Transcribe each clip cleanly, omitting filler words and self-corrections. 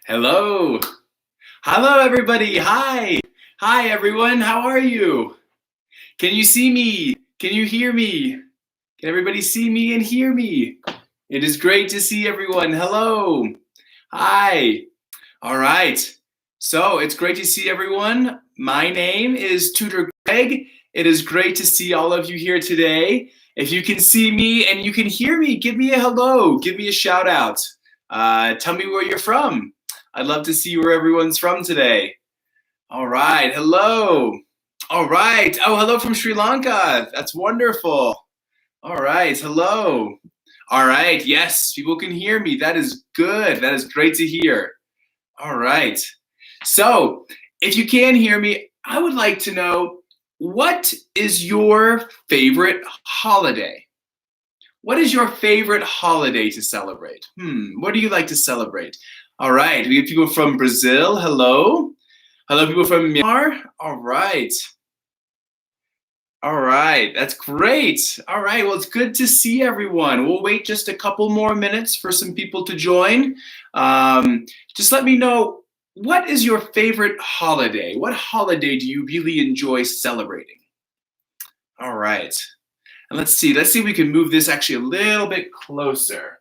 Hello. Hello, everybody. Hi. Hi, everyone. How are you? Can you see me? Can you hear me? Can everybody see me and hear me? It is great to see everyone. Hello. Hi. All right. So it's great to see everyone. My name is Tutor Greg. It is great to see all of you here today. If you can see me and you can hear me, give me a hello. Give me a shout out. Tell me where you're from. I'd love to see where everyone's from today. All right. Hello. All right. Oh, hello from Sri Lanka. That's wonderful. All right. Hello. All right. Yes, people can hear me. That is good. That is great to hear. All right. So, if you can hear me, I would like to know, what is your favorite holiday? What is your favorite holiday to celebrate? What do you like to celebrate? All right. We have people from Brazil. Hello. Hello, people from Myanmar. All right. All right. That's great. All right. Well, it's good to see everyone. We'll wait just a couple more minutes for some people to join. Just let me know, what is your favorite holiday? What holiday do you really enjoy celebrating? All right. And let's see if we can move this actually a little bit closer.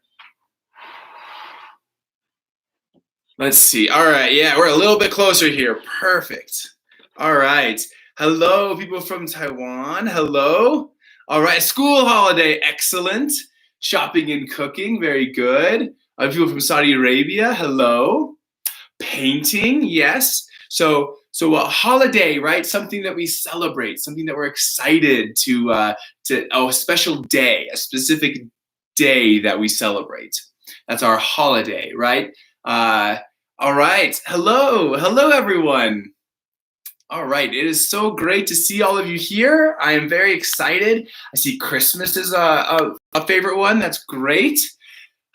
Let's see. All right. Yeah, we're a little bit closer here. Perfect. All right. Hello, people from Taiwan. Hello. All right. School holiday. Excellent. Shopping and cooking. Very good. People from Saudi Arabia. Hello. Painting. Yes. So a holiday, right? Something that we celebrate, something that we're excited to a special day, a specific day that we celebrate. That's our holiday, right? All right. Hello. Hello, everyone. All right. It is so great to see all of you here. I am very excited. I see Christmas is a favorite one. That's great.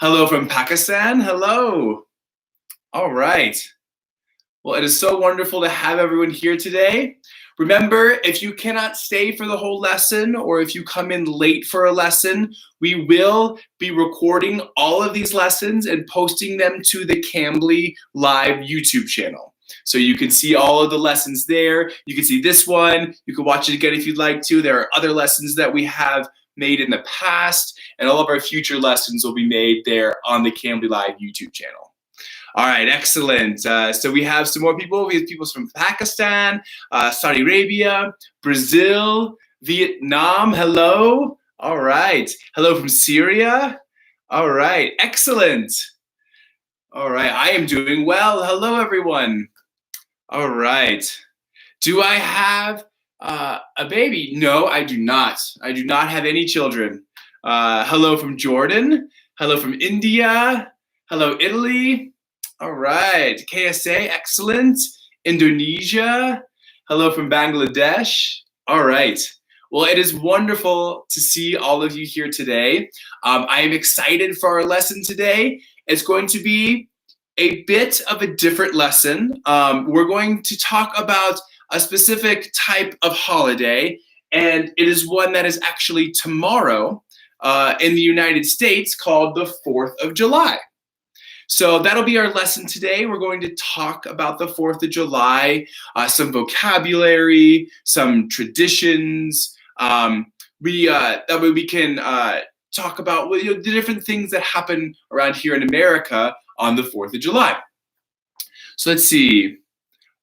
Hello from Pakistan. Hello. All right. Well, it is so wonderful to have everyone here today. Remember, if you cannot stay for the whole lesson, or if you come in late for a lesson, we will be recording all of these lessons and posting them to the Cambly live YouTube channel. So you can see all of the lessons there. You can see this one. You can watch it again if you'd like to. There are other lessons that we have made in the past, and all of our future lessons will be made there on the Cambly live YouTube channel. All right, excellent. So we have some more people. We have people from Pakistan, Saudi Arabia, Brazil, Vietnam. Hello. All right. Hello from Syria. All right, excellent. All right, I am doing well. Hello, everyone. All right. Do I have a baby? No, I do not. I do not have any children. Hello from Jordan. Hello from India. Hello, Italy. All right, KSA, excellent. Indonesia, hello from Bangladesh. All right, well, it is wonderful to see all of you here today. I am excited for our lesson today. It's going to be a bit of a different lesson. We're going to talk about a specific type of holiday, and it is one that is actually tomorrow in the United States, called the 4th of July. So that'll be our lesson today. We're going to talk about the 4th of July, some vocabulary, some traditions. That way we can talk about the different things that happen around here in America on the 4th of July. So let's see.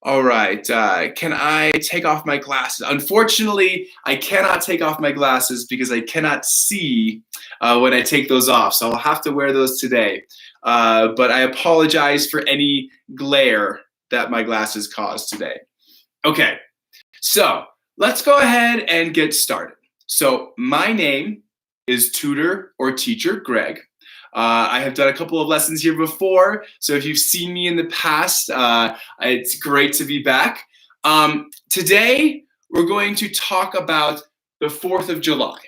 All right, can I take off my glasses? Unfortunately, I cannot take off my glasses because I cannot see when I take those off. So I'll have to wear those today. But I apologize for any glare that my glasses caused today. Okay, so let's go ahead and get started. So my name is Tutor or Teacher Greg. I have done a couple of lessons here before, so if you've seen me in the past, it's great to be back. Today, we're going to talk about the 4th of July.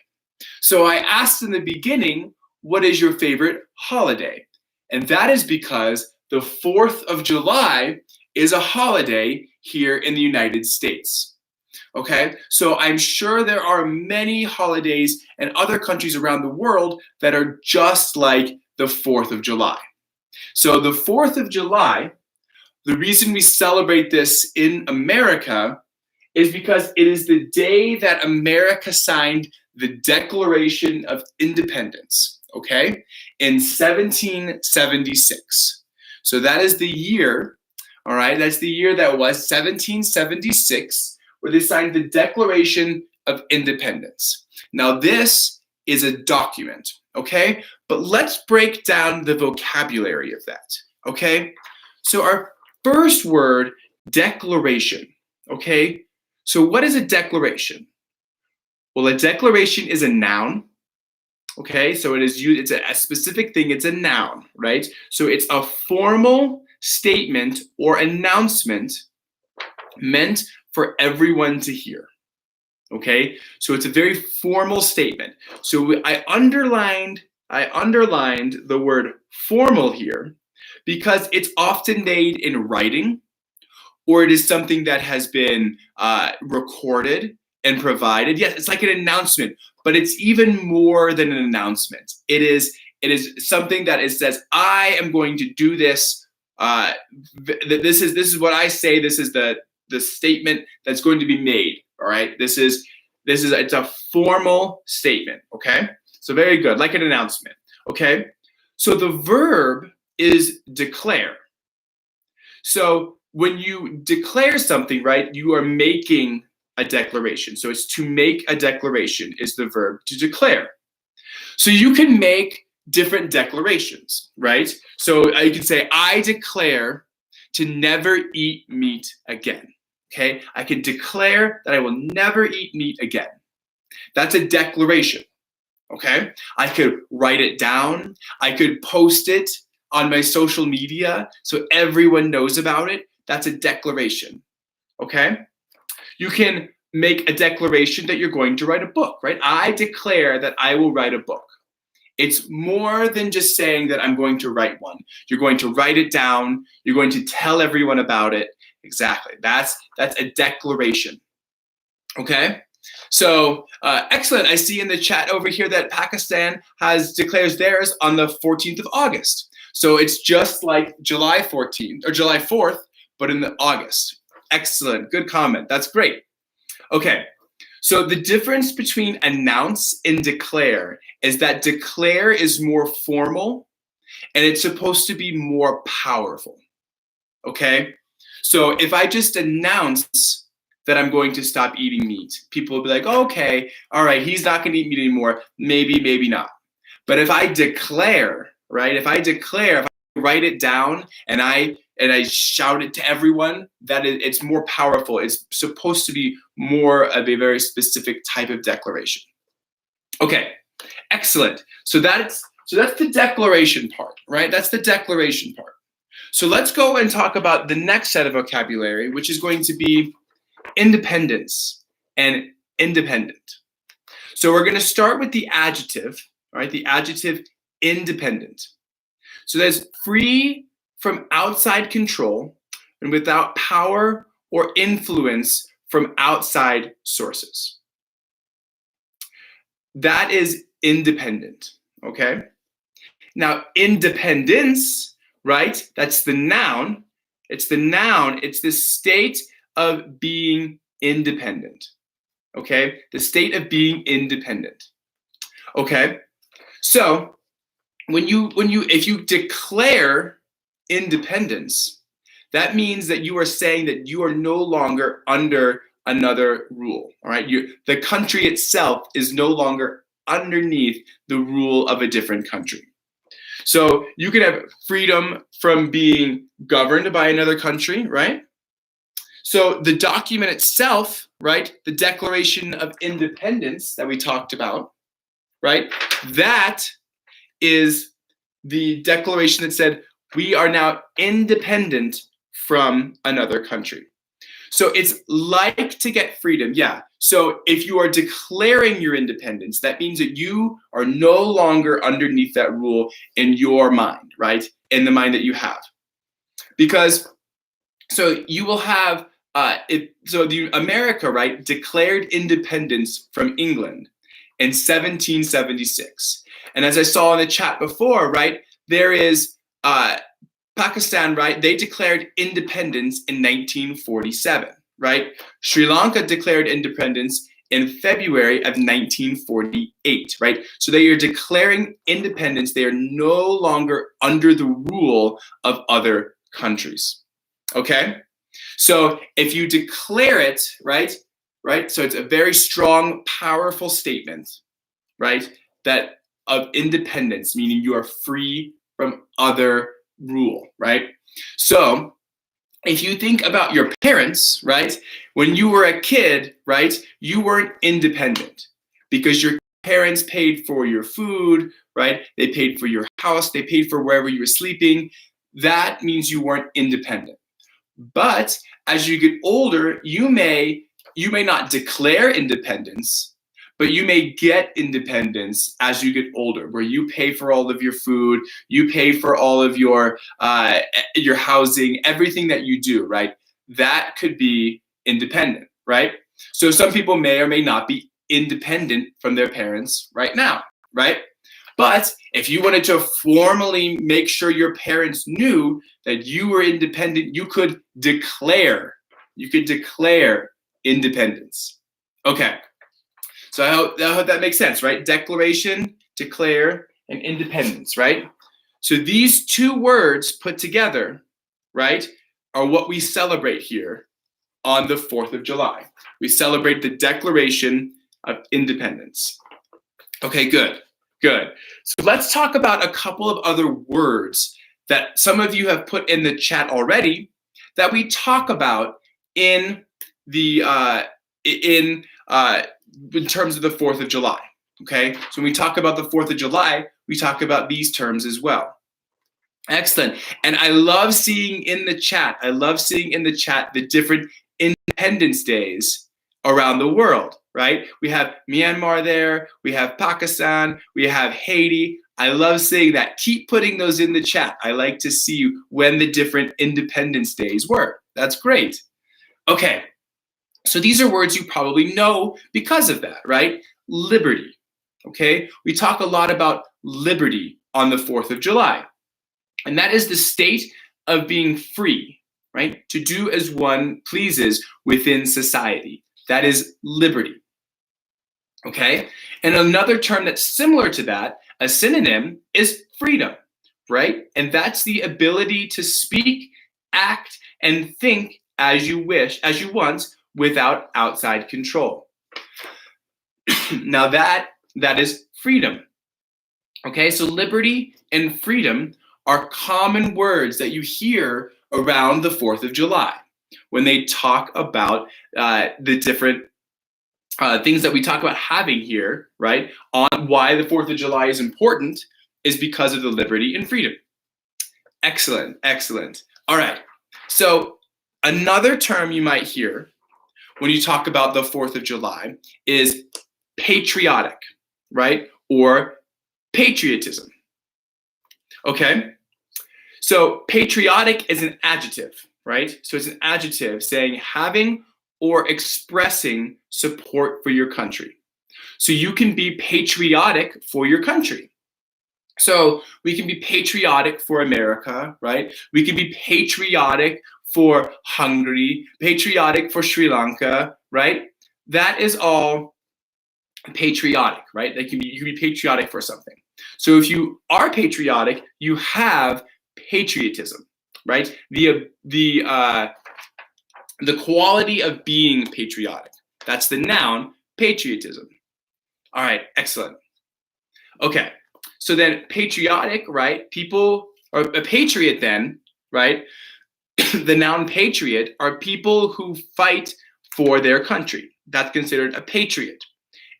So I asked in the beginning, what is your favorite holiday? And that is because the 4th of July is a holiday here in the United States. Okay, so I'm sure there are many holidays in other countries around the world that are just like the 4th of July. So the 4th of July The reason we celebrate this in America is because it is the day that America signed the Declaration of Independence, okay, in 1776. So that is the year, all right, that's the year that was 1776, where they signed the Declaration of Independence. Now, this is a document, okay, but let's break down the vocabulary of that, okay? So our first word, declaration, okay? So what is a declaration? Well, a declaration is a noun, okay? So it is used, it's a specific thing, it's a noun, right? So it's a formal statement or announcement meant for everyone to hear, okay? So it's a very formal statement. So I underlined the word formal here because it's often made in writing, or it is something that has been recorded and provided. Yes, it's like an announcement, but it's even more than an announcement. It is something that it says, I am going to do this. This is what I say. This is the statement that's going to be made. All right. It's a formal statement. Okay. So very good, like an announcement. Okay. So the verb is declare. So when you declare something, right, you are making a declaration. So it's to make a declaration is the verb to declare. So you can make different declarations, right? So you can say, I declare to never eat meat again, okay? I can declare that I will never eat meat again. That's a declaration, okay? I could write it down. I could post it on my social media so everyone knows about it. That's a declaration, okay? You can make a declaration that you're going to write a book, right? I declare that I will write a book. It's more than just saying that I'm going to write one. You're going to write it down. You're going to tell everyone about it. Exactly. That's a declaration, okay? So excellent. I see in the chat over here that Pakistan declares theirs on the 14th of August. So it's just like July 14th or July 4th, but in the August. Excellent, good comment, that's great. Okay, so the difference between announce and declare is that declare is more formal and it's supposed to be more powerful, okay? So if I just announce that I'm going to stop eating meat, people will be like, oh, okay, all right, he's not gonna eat meat anymore, maybe not. But if I declare, right, if I write it down and I shout it to everyone, that it's more powerful. It's supposed to be more of a very specific type of declaration. Okay, excellent. So that's the declaration part, right? That's the declaration part. So let's go and talk about the next set of vocabulary, which is going to be independence and independent. So we're going to start with the adjective, right? The adjective independent. So that's free from outside control and without power or influence from outside sources. That is independent, okay? Now, independence, right? That's the noun. It's the noun. It's the state of being independent, okay? The state of being independent, okay? So if you declare independence, that means that you are saying that you are no longer under another rule, all right? The country itself is no longer underneath the rule of a different country. So you can have freedom from being governed by another country, right? So the document itself, right, the Declaration of Independence that we talked about, right, that is the declaration that said we are now independent from another country. So it's like to get freedom, yeah. So if you are declaring your independence, that means that you are no longer underneath that rule in your mind, right? In the mind that you have. Because, so you will have, the America, right, declared independence from England in 1776. And as I saw in the chat before, right, there is Pakistan, right, they declared independence in 1947, right? Sri Lanka declared independence in February of 1948, right? So they are declaring independence. They are no longer under the rule of other countries, okay? So if you declare it, right, so it's a very strong, powerful statement, right, that of independence, meaning you are free from other rule, right? So if you think about your parents, right, when you were a kid, right, you weren't independent because your parents paid for your food, right? They paid for your house, they paid for wherever you were sleeping. That means you weren't independent. But as you get older, you may not declare independence, but you may get independence as you get older, where you pay for all of your food, you pay for all of your housing, everything that you do, right? That could be independent, right? So some people may or may not be independent from their parents right now, right? But if you wanted to formally make sure your parents knew that you were independent, you could declare independence. Okay. So I hope that makes sense, right? Declaration, declare, and independence, right? So these two words put together, right, are what we celebrate here on the 4th of July. We celebrate the Declaration of Independence. Okay, good. So let's talk about a couple of other words that some of you have put in the chat already that we talk about in the in terms of the 4th of July. Okay, so when we talk about the 4th of July, we talk about these terms as well. Excellent. And I love seeing in the chat the different Independence Days around the world, right? We have Myanmar there, we have Pakistan, we have Haiti. I love seeing that. Keep putting those in the chat. I like to see when the different Independence Days were. That's great. Okay, so these are words you probably know because of that, right? Liberty, okay? We talk a lot about liberty on the 4th of July. And that is the state of being free, right? To do as one pleases within society. That is liberty, okay? And another term that's similar to that, a synonym, is freedom, right? And that's the ability to speak, act, and think as you wish, as you want, without outside control. Now that is freedom, okay? So liberty and freedom are common words that you hear around the 4th of July when they talk about the different things that we talk about having here, right? On why the 4th of July is important is because of the liberty and freedom. Excellent. All right. So another term you might hear when you talk about the 4th of July is patriotic, right? Or patriotism. Okay? So patriotic is an adjective, right? So it's an adjective saying having or expressing support for your country. So you can be patriotic for your country. So we can be patriotic for America, right? We can be patriotic for Hungary, patriotic for Sri Lanka, right? That is all patriotic, right? You can be patriotic for something. So if you are patriotic, you have patriotism, right? The quality of being patriotic. That's the noun, patriotism. All right, excellent. Okay, so then patriotic, right? People, or a patriot then, right? The noun patriot are people who fight for their country. That's considered a patriot.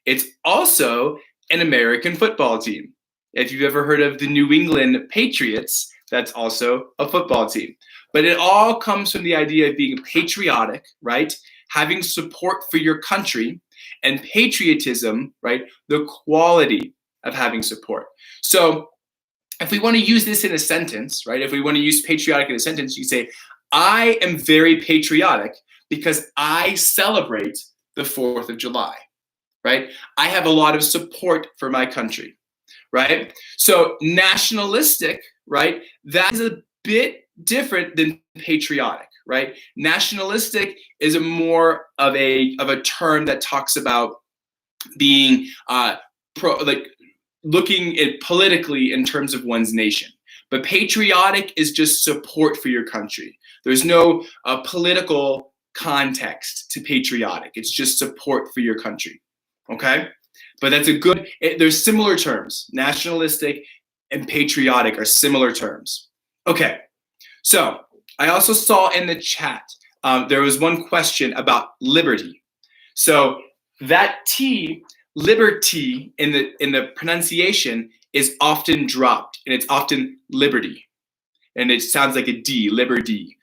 It's also an American football team. If you've ever heard of the New England Patriots, that's also a football team. But it all comes from the idea of being patriotic, right? Having support for your country, and patriotism, right? The quality of having support. So if we want to use this in a sentence, right? If we want to use patriotic in a sentence, you say, I am very patriotic because I celebrate the 4th of July, right? I have a lot of support for my country, right? So nationalistic, right? That is a bit different than patriotic, right? Nationalistic is a more of a term that talks about being looking at politically in terms of one's nation. But patriotic is just support for your country. There's no political context to patriotic. It's just support for your country. Okay? But that's a good, there's similar terms. Nationalistic and patriotic are similar terms. Okay. So I also saw in the chat, there was one question about liberty. So that T, liberty, in the pronunciation is often dropped, and it's often liberty. And it sounds like a D, liberty.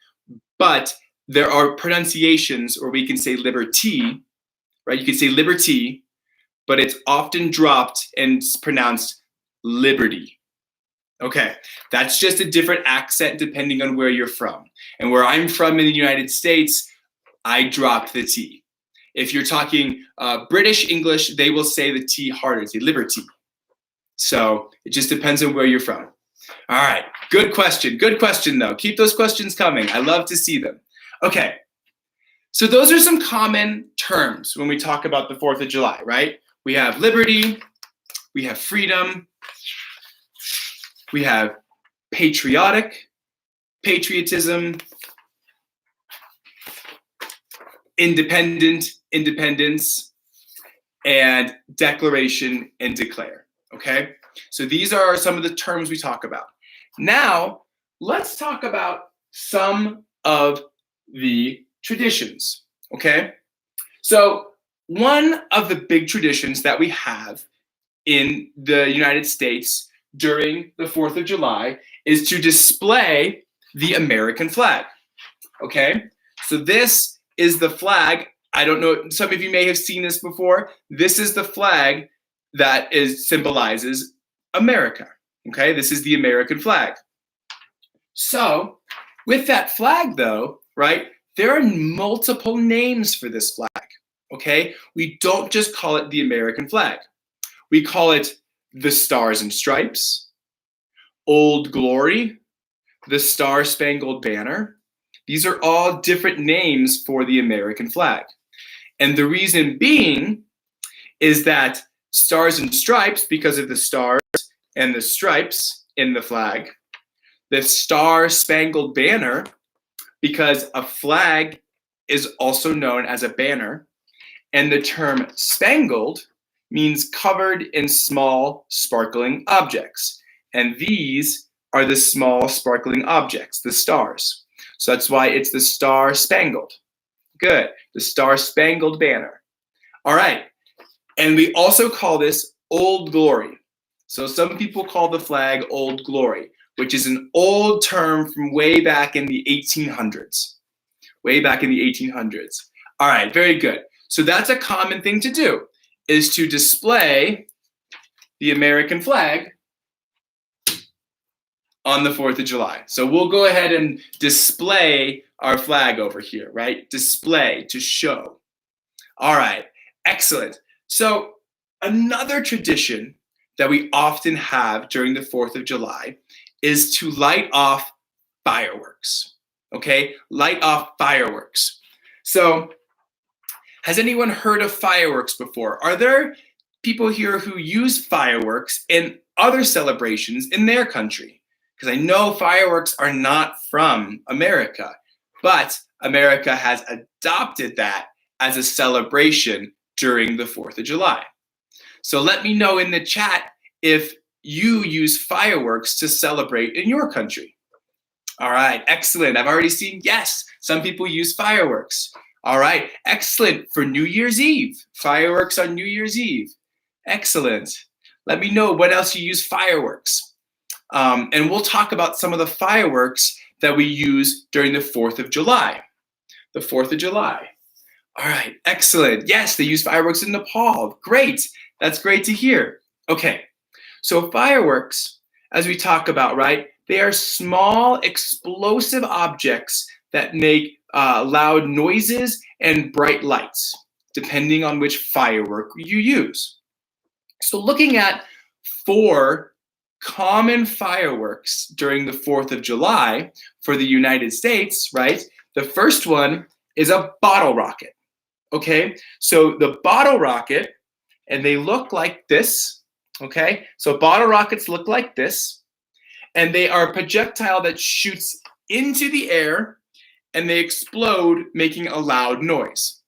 But there are pronunciations where we can say liberty, right? You can say liberty, but it's often dropped and it's pronounced liberty. Okay, that's just a different accent depending on where you're from. And where I'm from in the United States, I dropped the T. If you're talking British English, they will say the T harder, say liberty. So it just depends on where you're from. All right, good question though. Keep those questions coming. I love to see them. Okay, so those are some common terms when we talk about the 4th of July, right? We have liberty, we have freedom, we have patriotic, patriotism, independence, and declaration and declare, okay? So these are some of the terms we talk about. Now, let's talk about some of the traditions, okay? So one of the big traditions that we have in the United States during the 4th of July is to display the American flag, okay? So this is the flag. I don't know, some of you may have seen this before. This is the flag that symbolizes America, okay? This is the American flag. So with that flag though, right, there are multiple names for this flag, okay? We don't just call it the American flag. We call it the Stars and Stripes, Old Glory, the Star-Spangled Banner. These are all different names for the American flag. And the reason being is that Stars and Stripes, because of the stars and the stripes in the flag, the Star-Spangled Banner, because a flag is also known as a banner, and the term spangled means covered in small sparkling objects. And these are the small sparkling objects, the stars. So that's why it's the Star-Spangled. Good, the Star-Spangled Banner. All right, and we also call this Old Glory. So some people call the flag Old Glory, which is an old term from way back in the 1800s. Way back in the 1800s. All right, very good. So that's a common thing to do, is to display the American flag on the 4th of July. So we'll go ahead and display our flag over here, right? Display, to show. All right, excellent. So another tradition that we often have during the 4th of July is to light off fireworks, okay? Light off fireworks. So has anyone heard of fireworks before? Are there people here who use fireworks in other celebrations in their country? Because I know fireworks are not from America, but America has adopted that as a celebration during the 4th of July. So let me know in the chat if you use fireworks to celebrate in your country. All right, excellent. I've already seen, yes, some people use fireworks. All right, excellent. For New Year's Eve, fireworks on New Year's Eve. Excellent. Let me know what else you use fireworks. And we'll talk about some of the fireworks that we use during the 4th of July. The 4th of July. All right, excellent. Yes, they use fireworks in Nepal. Great. That's great to hear. Okay, so fireworks, as we talk about, right, they are small explosive objects that make loud noises and bright lights, depending on which firework you use. So looking at 4 common fireworks during the 4th of July for the United States, right? The first one is a bottle rocket, okay? So the bottle rocket, and they look like this, okay? So bottle rockets look like this, and they are a projectile that shoots into the air and they explode, making a loud noise,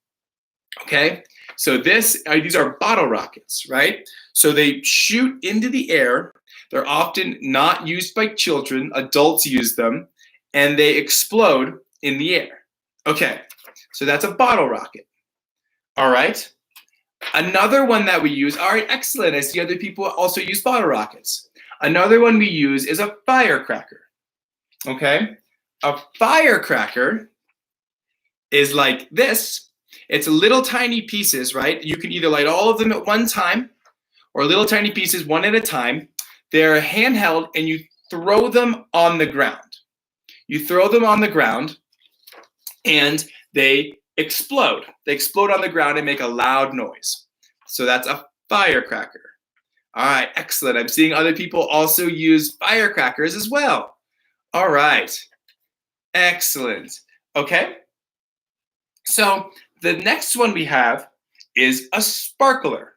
okay? So these are bottle rockets, right? So they shoot into the air. They're often not used by children. Adults use them, and they explode in the air. Okay, so that's a bottle rocket. All right. Another one that we use, all right, excellent. I see other people also use bottle rockets. Another one we use is a firecracker. Okay, a firecracker is like this. It's little tiny pieces, right? You can either light all of them at one time or little tiny pieces one at a time. They're handheld and you throw them on the ground. You throw them on the ground and they explode. They explode on the ground and make a loud noise. So that's a firecracker. All right, excellent. I'm seeing other people also use firecrackers as well. All right, excellent. Okay, so the next one we have is a sparkler.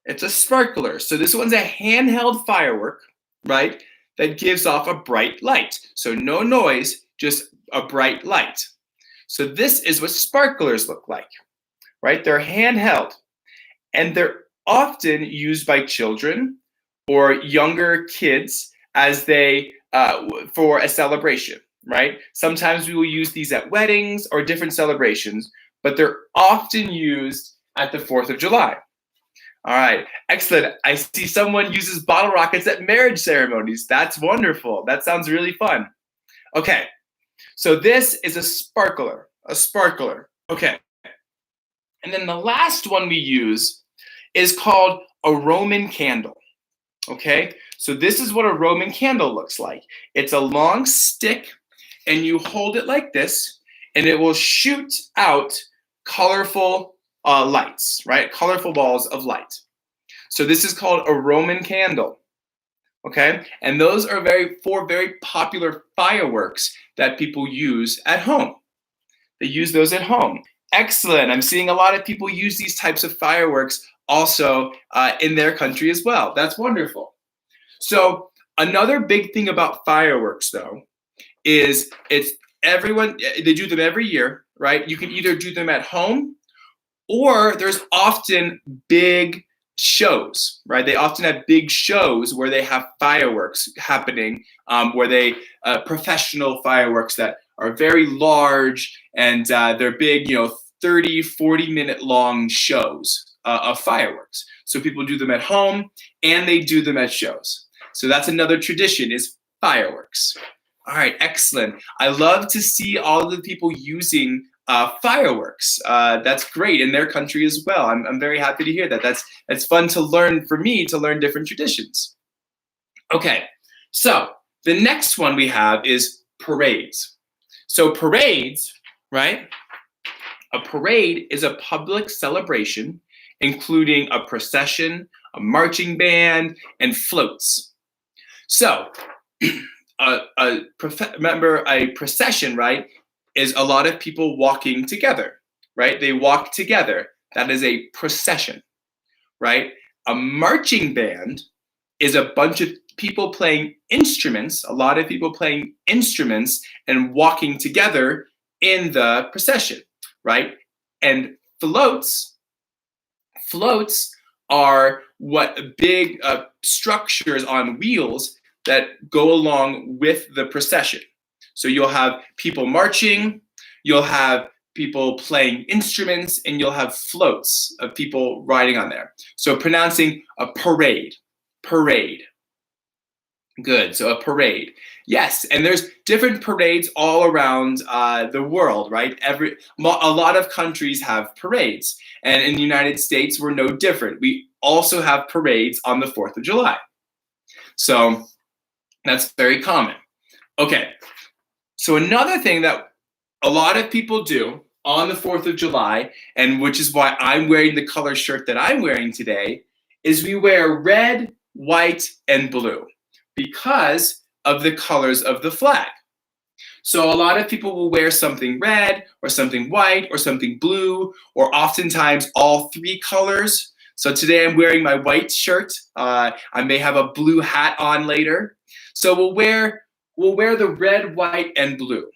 It's a sparkler. So this one's a handheld firework, right, that gives off a bright light. So no noise, just a bright light. So this is what sparklers look like, right? They're handheld, and they're often used by children or younger kids as they for a celebration, right? Sometimes we will use these at weddings or different celebrations, but they're often used at the 4th of July. All right, excellent. I see someone uses bottle rockets at marriage ceremonies. That's wonderful. That sounds really fun. Okay, so this is a sparkler, Okay, and then the last one we use is called a Roman candle. Okay, so this is what a Roman candle looks like. It's a long stick, and you hold it like this, and it will shoot out colorful lights, right? Colorful balls of light. So this is called a Roman candle. Okay, and those are four very popular fireworks that people use at home. They use those at home. Excellent. I'm seeing a lot of people use these types of fireworks also in their country as well. That's wonderful. So another big thing about fireworks, though, is they do them every year, right? You can either do them at home, or there's often big shows, right? They often have big shows where they have fireworks happening, where they professional fireworks that are very large, and they're big, 30, 40-minute long shows of fireworks. So people do them at home and they do them at shows. So that's another tradition, is fireworks. All right, excellent. I love to see all of the people using fireworks. That's great in their country as well. I'm very happy to hear that. That's fun to learn, for me, to learn different traditions. Okay, so the next one we have is parades. So parades, right? A parade is a public celebration including a procession, a marching band, and floats. So remember, a procession, right, is a lot of people walking together, right? They walk together. That is a procession, right? A marching band is a bunch of people playing instruments, a lot of people playing instruments and walking together in the procession, right? And floats are what big structures on wheels that go along with the procession. So you'll have people marching, you'll have people playing instruments, and you'll have floats of people riding on there. So pronouncing a parade. Good, so a parade. Yes, and there's different parades all around the world, right? A lot of countries have parades, and in the United States, we're no different. We also have parades on the 4th of July. So that's very common. Okay, so another thing that a lot of people do on the 4th of July, and which is why I'm wearing the color shirt that I'm wearing today, is we wear red, white, and blue because of the colors of the flag. So a lot of people will wear something red or something white or something blue, or oftentimes all three colors. So today I'm wearing my white shirt. I may have a blue hat on later. So we'll wear the red, white, and blue.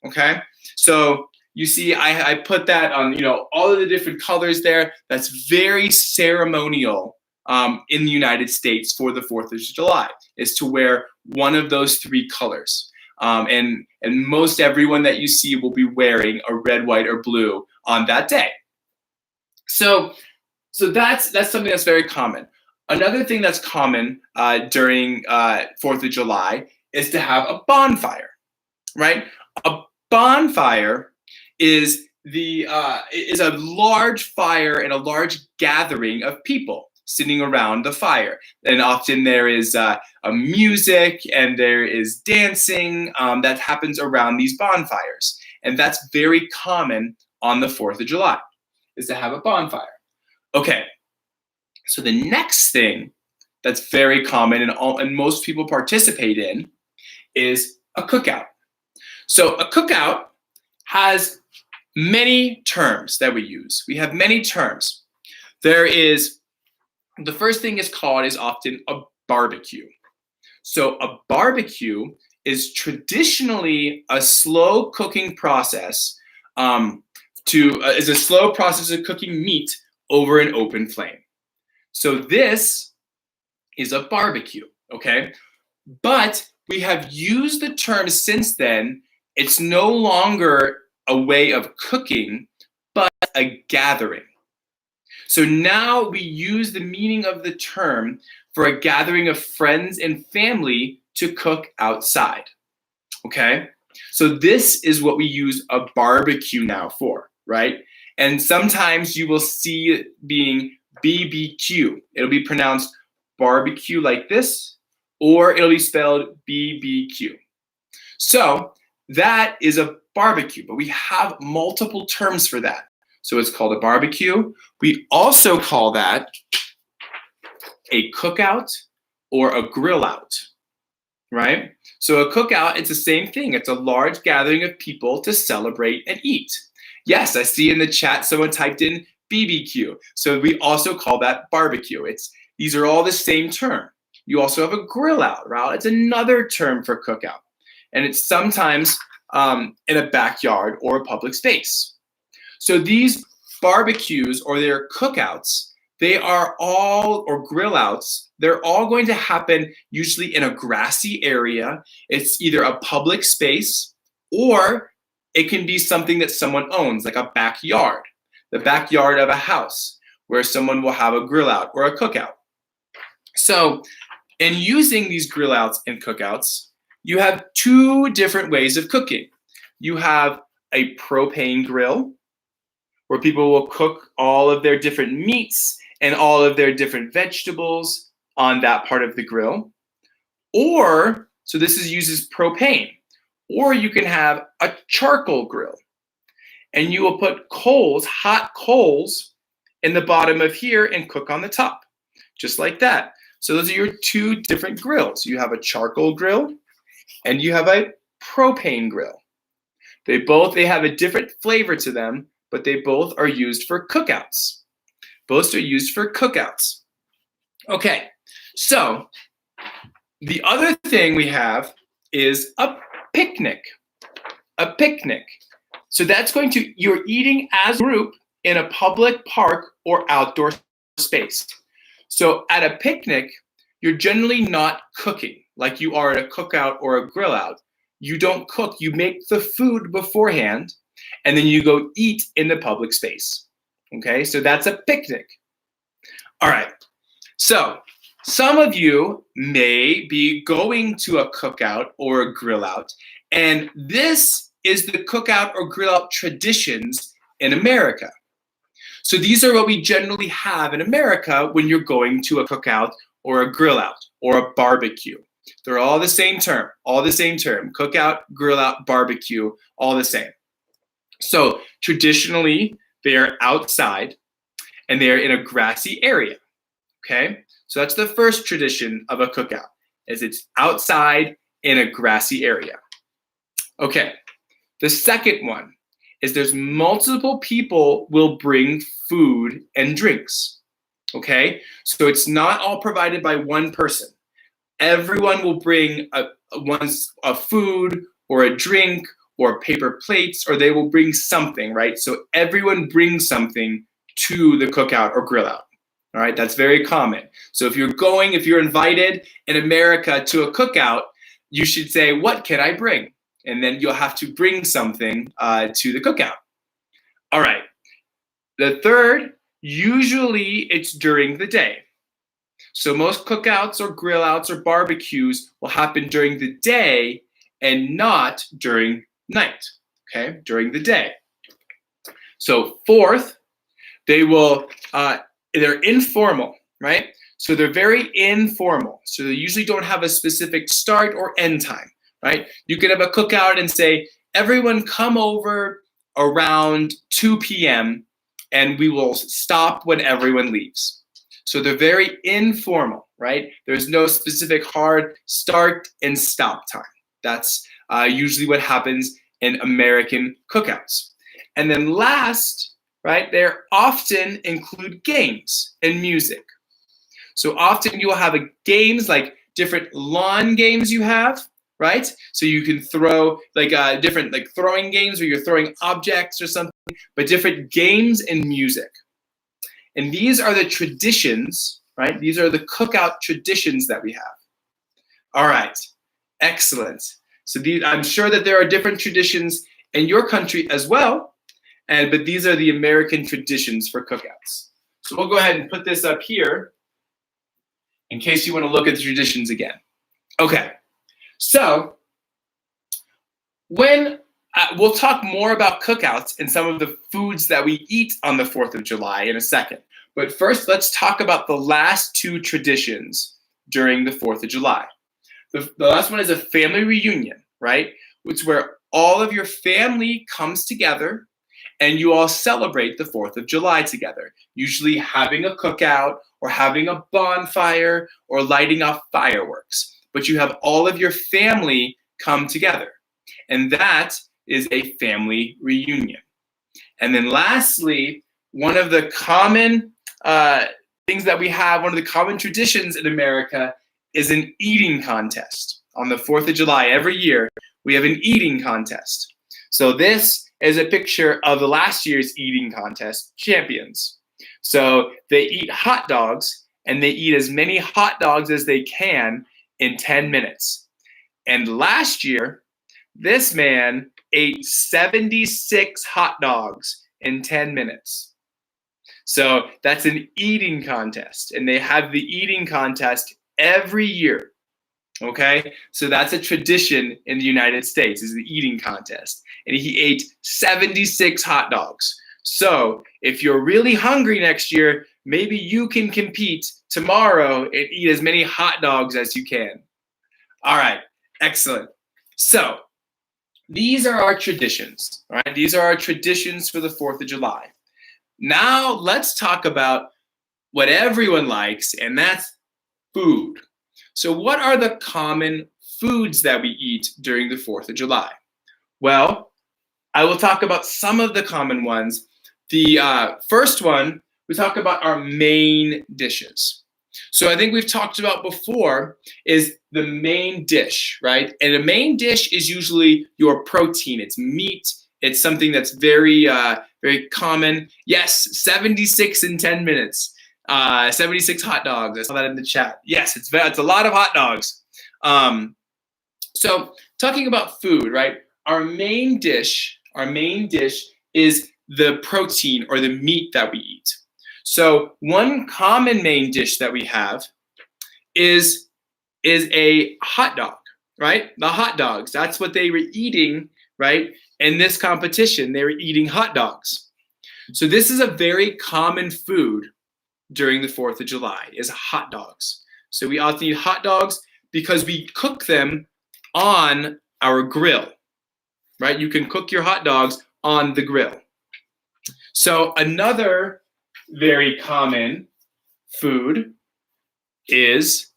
Okay. So you see, I put that on, all of the different colors there. That's very ceremonial in the United States for the 4th of July, is to wear one of those three colors. And most everyone that you see will be wearing a red, white, or blue on that day. So that's something that's very common. Another thing that's common during 4th of July is to have a bonfire, right? A bonfire is a large fire and a large gathering of people sitting around the fire, and often there is a music and there is dancing that happens around these bonfires, and that's very common on the 4th of July, is to have a bonfire. Okay, so the next thing that's very common and most people participate in is a cookout. So a cookout has many terms that we use. We have many terms. The first thing is often a barbecue. So a barbecue is traditionally a slow cooking process is a slow process of cooking meat over an open flame. So this is a barbecue, okay? But we have used the term since then. It's no longer a way of cooking, but a gathering. So now we use the meaning of the term for a gathering of friends and family to cook outside, okay? So this is what we use a barbecue now for, right? And sometimes you will see it being BBQ. It'll be pronounced barbecue like this, or it'll be spelled BBQ. So that is a barbecue, but we have multiple terms for that. So it's called a barbecue. We also call that a cookout or a grill out, right? So a cookout, it's the same thing. It's a large gathering of people to celebrate and eat. Yes, I see in the chat someone typed in BBQ. So we also call that barbecue. These are all the same term. You also have a grill out, right? It's another term for cookout. And it's sometimes in a backyard or a public space. So these barbecues or their cookouts, or grill outs, they're all going to happen usually in a grassy area. It's either a public space or it can be something that someone owns, like a backyard, the backyard of a house where someone will have a grill out or a cookout. So in using these grill outs and cookouts, you have two different ways of cooking. You have a propane grill, where people will cook all of their different meats and all of their different vegetables on that part of the grill. So this uses propane. Or you can have a charcoal grill. And you will put hot coals, in the bottom of here and cook on the top, just like that. So those are your two different grills. You have a charcoal grill and you have a propane grill. They have a different flavor to them, but they both are used for cookouts. Both are used for cookouts. Okay, so the other thing we have is a picnic. A picnic. So that's you're eating as a group in a public park or outdoor space. So at a picnic, you're generally not cooking like you are at a cookout or a grill out. You don't cook, you make the food beforehand, and then you go eat in the public space. Okay, so that's a picnic. All right, so some of you may be going to a cookout or a grill out, and this is the cookout or grill out traditions in America. So these are what we generally have in America when you're going to a cookout or a grill out or a barbecue. They're all the same term, cookout, grill out, barbecue, all the same. So traditionally, they are outside and they are in a grassy area, okay? So that's the first tradition of a cookout, is it's outside in a grassy area. Okay, the second one is there's multiple people will bring food and drinks. Okay, so it's not all provided by one person. Everyone will bring a food or a drink or paper plates, or they will bring something, right? So everyone brings something to the cookout or grill out. All right, that's very common. So if you're invited in America to a cookout, you should say, what can I bring? And then you'll have to bring something to the cookout. All right, the third, usually it's during the day. So most cookouts or grill outs or barbecues will happen during the day and not during night, okay, during the day. So fourth, they're informal, right? So they're very informal. So they usually don't have a specific start or end time, right? You could have a cookout and say, everyone come over around 2 p.m. and we will stop when everyone leaves. So they're very informal, right? There's no specific hard start and stop time. That's usually what happens in American cookouts. And then last, right, they often include games and music. So often you'll have games like different lawn games you have, right? So you can throw different throwing games where you're throwing objects or something, but different games and music. And these are the traditions, right? These are the cookout traditions that we have. All right, excellent. So I'm sure that there are different traditions in your country as well, but these are the American traditions for cookouts. So we'll go ahead and put this up here in case you want to look at the traditions again. Okay, so we'll talk more about cookouts and some of the foods that we eat on the 4th of July in a second. But first, let's talk about the last two traditions during the 4th of July. The last one is a family reunion, right? It's where all of your family comes together and you all celebrate the 4th of July together, usually having a cookout or having a bonfire or lighting off fireworks. But you have all of your family come together, and that is a family reunion. And then lastly, one of the common things that we have, one of the common traditions in America is an eating contest. On the 4th of July every year, we have an eating contest. So this is a picture of the last year's eating contest champions. So they eat hot dogs, and they eat as many hot dogs as they can in 10 minutes. And last year, this man ate 76 hot dogs in 10 minutes. So that's an eating contest, and they have the eating contest every year. Okay, so that's a tradition in the United States, is the eating contest. And he ate 76 hot dogs. So if you're really hungry next year, maybe you can compete tomorrow and eat as many hot dogs as you can. All right, excellent. So these are our traditions, right? These are our traditions for the 4th of July. Now let's talk about what everyone likes, and that's food. So what are the common foods that we eat during the 4th of July? Well, I will talk about some of the common ones. The first one, we talk about our main dishes. So I think we've talked about before is the main dish, right? And a main dish is usually your protein. It's meat. It's something that's very, very common. Yes, 76 in 10 minutes. 76 hot dogs. I saw that in the chat. Yes, it's a lot of hot dogs. So talking about food, right? Our main dish is the protein or the meat that we eat. So one common main dish that we have is a hot dog, right? The hot dogs. That's what they were eating, right? In this competition, they were eating hot dogs. So this is a very common food during the 4th of July, is hot dogs. So we often eat hot dogs because we cook them on our grill, right? You can cook your hot dogs on the grill. So another very common food is,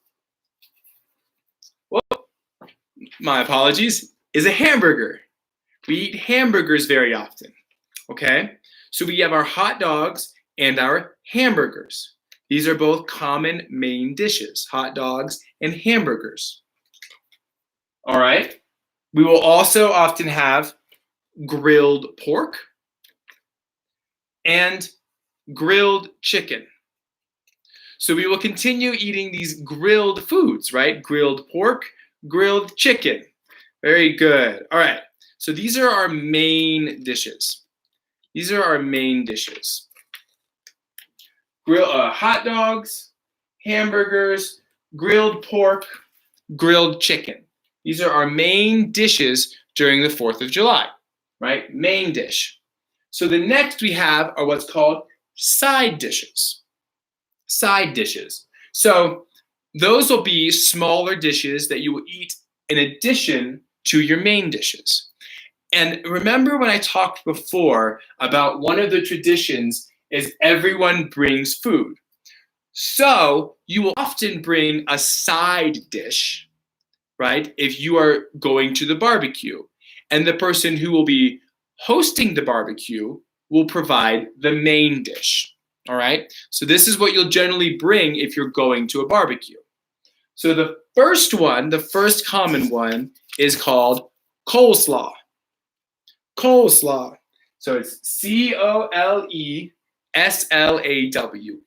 well, my apologies, is a hamburger. We eat hamburgers very often, okay? So we have our hot dogs and our hamburgers. These are both common main dishes, hot dogs and hamburgers. All right? We will also often have grilled pork and grilled chicken. So we will continue eating these grilled foods, right? Grilled pork, grilled chicken. Very good. All right. So these are our main dishes. These are our main dishes. Hot dogs, hamburgers, grilled pork, grilled chicken. These are our main dishes during the 4th of July, right? Main dish. So the next we have are what's called side dishes. Side dishes. So those will be smaller dishes that you will eat in addition to your main dishes. And remember when I talked before about one of the traditions is everyone brings food. So you will often bring a side dish, right? If you are going to the barbecue, and the person who will be hosting the barbecue will provide the main dish. All right. So this is what you'll generally bring if you're going to a barbecue. So the first one, the first common one, is called coleslaw. Coleslaw. So it's COLESLAW,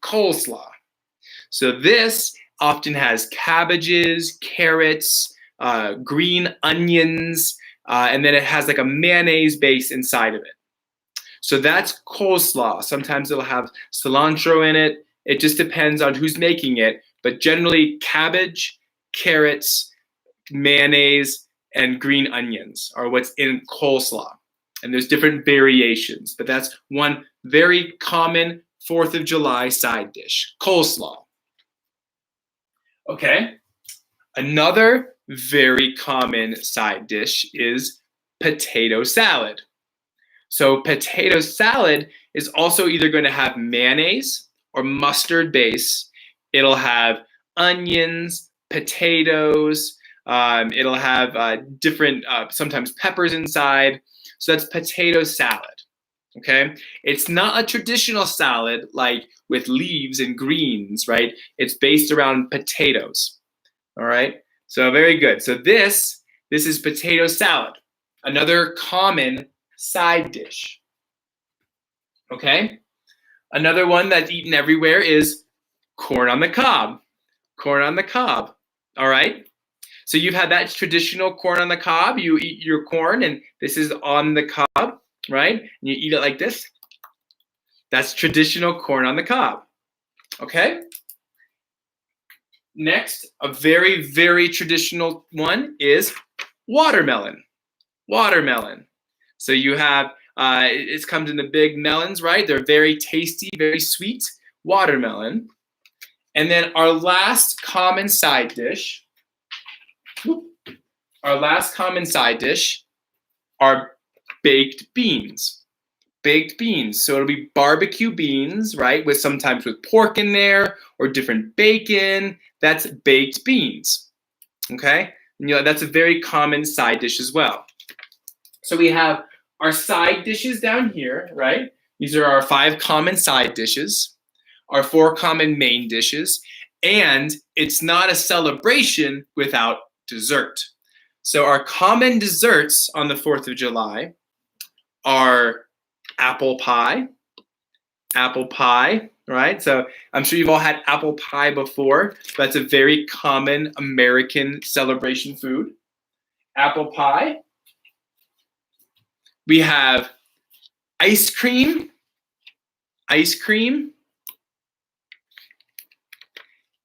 coleslaw. So this often has cabbages, carrots, green onions, and then it has like a mayonnaise base inside of it. So that's coleslaw. Sometimes it'll have cilantro in it. It just depends on who's making it, but generally cabbage, carrots, mayonnaise, and green onions are what's in coleslaw. And there's different variations, but that's one very common 4th of July side dish, coleslaw. Okay, another very common side dish is potato salad. So potato salad is also either going to have mayonnaise or mustard base. It'll have onions, potatoes, it'll have different, sometimes peppers inside. So that's potato salad, okay? It's not a traditional salad like with leaves and greens, right? It's based around potatoes, all right? So very good. So this is potato salad, another common side dish, okay? Another one that's eaten everywhere is corn on the cob. Corn on the cob, all right? So you've had that traditional corn on the cob. You eat your corn, and this is on the cob, right? And you eat it like this. That's traditional corn on the cob, okay? Next, a very, very traditional one is watermelon. Watermelon. So you have, it comes in the big melons, right? They're very tasty, very sweet. Watermelon. And then our last common side dish, are baked beans. Baked beans. So it'll be barbecue beans, right? With sometimes with pork in there or different bacon. That's baked beans. Okay? And that's a very common side dish as well. So we have our side dishes down here, right? These are our 5 common side dishes, our 4 common main dishes, and it's not a celebration without dessert. So our common desserts on the 4th of July are apple pie, right? So I'm sure you've all had apple pie before. That's a very common American celebration food. Apple pie. We have ice cream,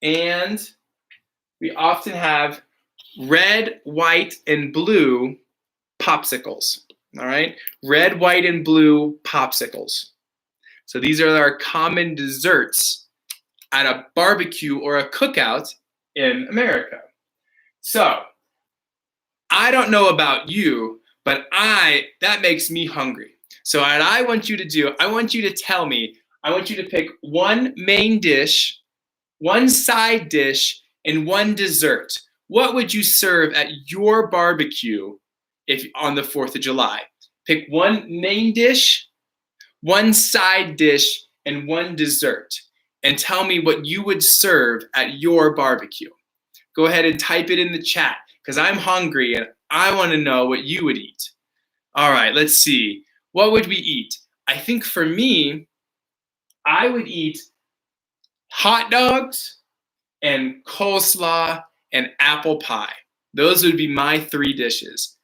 and we often have red, white, and blue popsicles, all right? Red, white, and blue popsicles. So these are our common desserts at a barbecue or a cookout in America. So I don't know about you, but that makes me hungry. So what I want you to do, I want you to tell me, I want you to pick one main dish one side dish, and one dessert. What would you serve at your barbecue if on the 4th of July? Pick one main dish, one side dish, and one dessert. And tell me what you would serve at your barbecue. Go ahead and type it in the chat because I'm hungry and I want to know what you would eat. All right, let's see. What would we eat? I think for me, I would eat hot dogs and coleslaw and apple pie. Those would be my 3 dishes.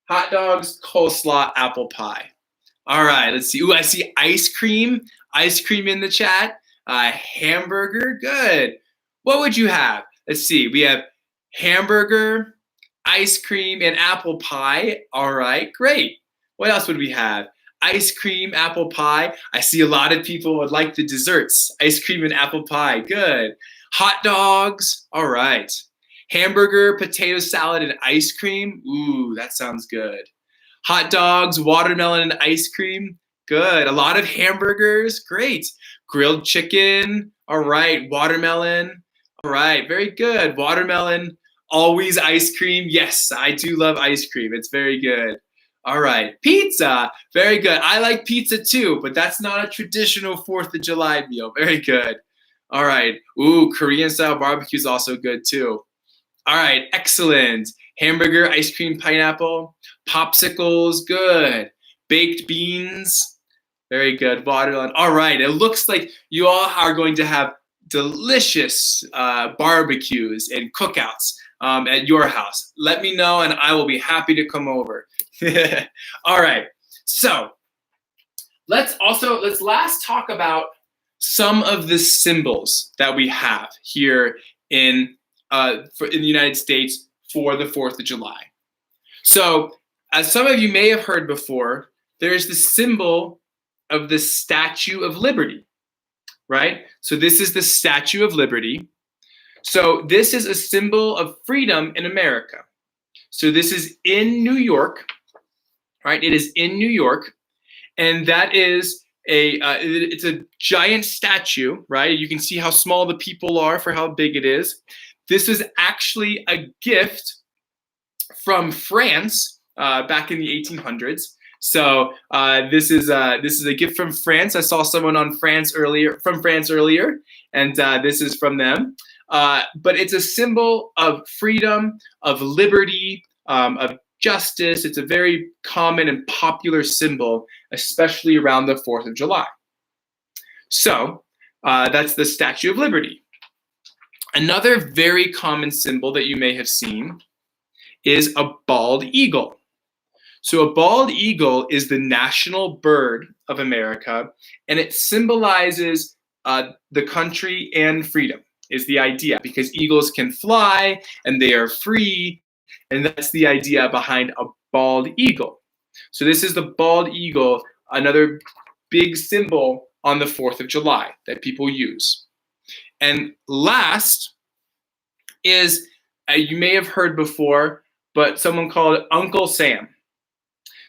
Hot dogs, coleslaw, apple pie. All right, let's see. Ooh, I see ice cream. Ice cream in the chat. Hamburger, good. What would you have? Let's see. We have hamburger, ice cream, and apple pie. All right, great. What else would we have? Ice cream, apple pie. I see a lot of people would like the desserts. Ice cream and apple pie, good. Hot dogs, all right. Hamburger, potato salad, and ice cream. Ooh, that sounds good. Hot dogs, watermelon, and ice cream. Good. A lot of hamburgers. Great. Grilled chicken. All right. Watermelon. All right. Very good. Watermelon. Always ice cream. Yes, I do love ice cream. It's very good. All right. Pizza. Very good. I like pizza too, but that's not a traditional 4th of July meal. Very good. All right. Ooh, Korean style barbecue is also good too. All right. Excellent. Hamburger, ice cream, pineapple, popsicles, good. Baked beans, very good. Watermelon. All right, it looks like you all are going to have delicious barbecues and cookouts at your house. Let me know and I will be happy to come over. All right, so let's last talk about some of the symbols that we have here in the United States for the 4th of July. So, as some of you may have heard before, there's the symbol of the Statue of Liberty, right? So this is the Statue of Liberty. So this is a symbol of freedom in America. So this is in New York, right? It is in New York, and that is it's a giant statue, right? You can see how small the people are for how big it is. This is actually a gift from France back in the 1800s. So this is a gift from France. I saw someone from France earlier, and this is from them. But it's a symbol of freedom, of liberty, of justice. It's a very common and popular symbol, especially around the 4th of July. So that's the Statue of Liberty. Another very common symbol that you may have seen is a bald eagle. So a bald eagle is the national bird of America, and it symbolizes the country and freedom is the idea, because eagles can fly and they are free, and that's the idea behind a bald eagle. So this is the bald eagle, another big symbol on the 4th of July that people use. And last is, you may have heard before, but someone called Uncle Sam.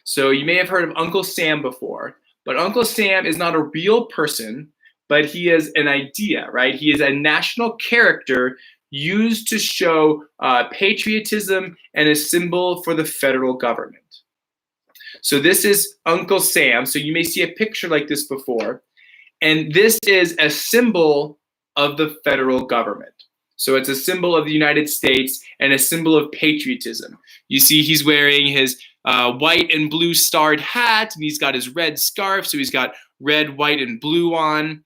So you may have heard of Uncle Sam before, but Uncle Sam is not a real person, but he is an idea, right? He is a national character used to show patriotism and a symbol for the federal government. So this is Uncle Sam. So you may see a picture like this before, and this is a symbol of the federal government. So it's a symbol of the United States and a symbol of patriotism. You see he's wearing his white and blue starred hat, and he's got his red scarf, so he's got red, white, and blue on.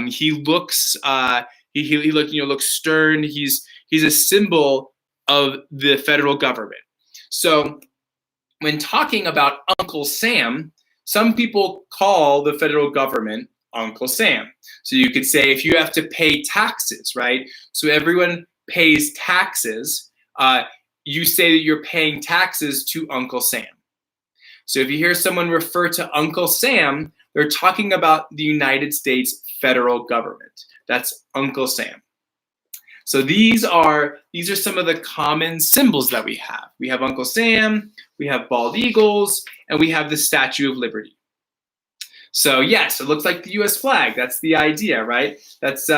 He looks looks stern. He's a symbol of the federal government. So when talking about Uncle Sam, some people call the federal government Uncle Sam. So you could say if you have to pay taxes, right? So everyone pays taxes. You say that you're paying taxes to Uncle Sam. So if you hear someone refer to Uncle Sam, they're talking about the United States federal government. That's Uncle Sam. So these are some of the common symbols that we have. We have Uncle Sam, we have bald eagles, and we have the Statue of Liberty. So yes, it looks like the U.S. flag. That's the idea, right? That's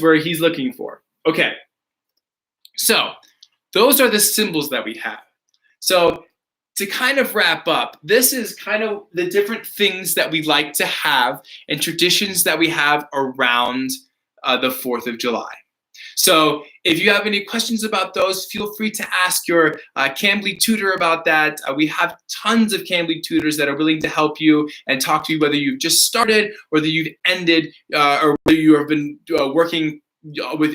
where he's looking for. Okay. So those are the symbols that we have. So to kind of wrap up, this is kind of the different things that we like to have and traditions that we have around the 4th of July. So if you have any questions about those, feel free to ask your Cambly tutor about that. We have tons of Cambly tutors that are willing to help you and talk to you, whether you've just started, whether you've ended, or whether you have been working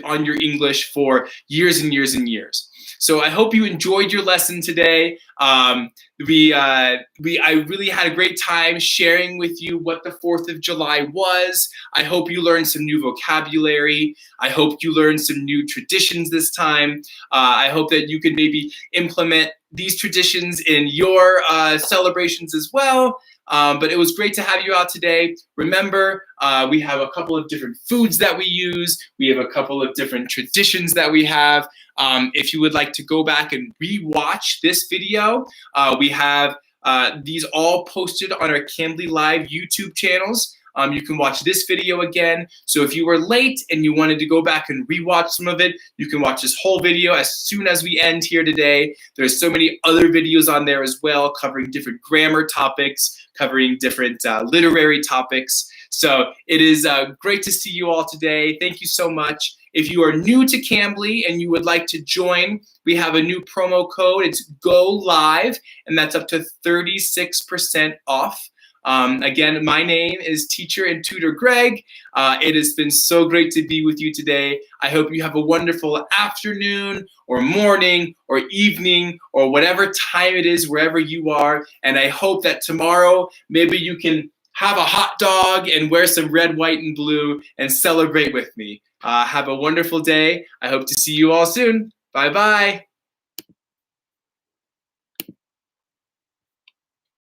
on your English for years and years and years. So I hope you enjoyed your lesson today. I really had a great time sharing with you what the 4th of July was. I hope you learned some new vocabulary. I hope you learned some new traditions this time. I hope that you can maybe implement these traditions in your celebrations as well. But it was great to have you out today. Remember, we have a couple of different foods that we use. We have a couple of different traditions that we have. If you would like to go back and re-watch this video, we have these all posted on our Cambly Live YouTube channels. You can watch this video again. So if you were late and you wanted to go back and re-watch some of it, you can watch this whole video as soon as we end here today. There's so many other videos on there as well, covering different grammar topics, covering different literary topics. So it is great to see you all today. Thank you so much. If you are new to Cambly and you would like to join, we have a new promo code. It's Go Live, and that's up to 36% off. Again, my name is Teacher and Tutor Greg. It has been so great to be with you today. I hope you have a wonderful afternoon or morning or evening or whatever time it is wherever you are. And I hope that tomorrow maybe you can have a hot dog and wear some red, white, and blue and celebrate with me. Have a wonderful day. I hope to see you all soon. Bye-bye.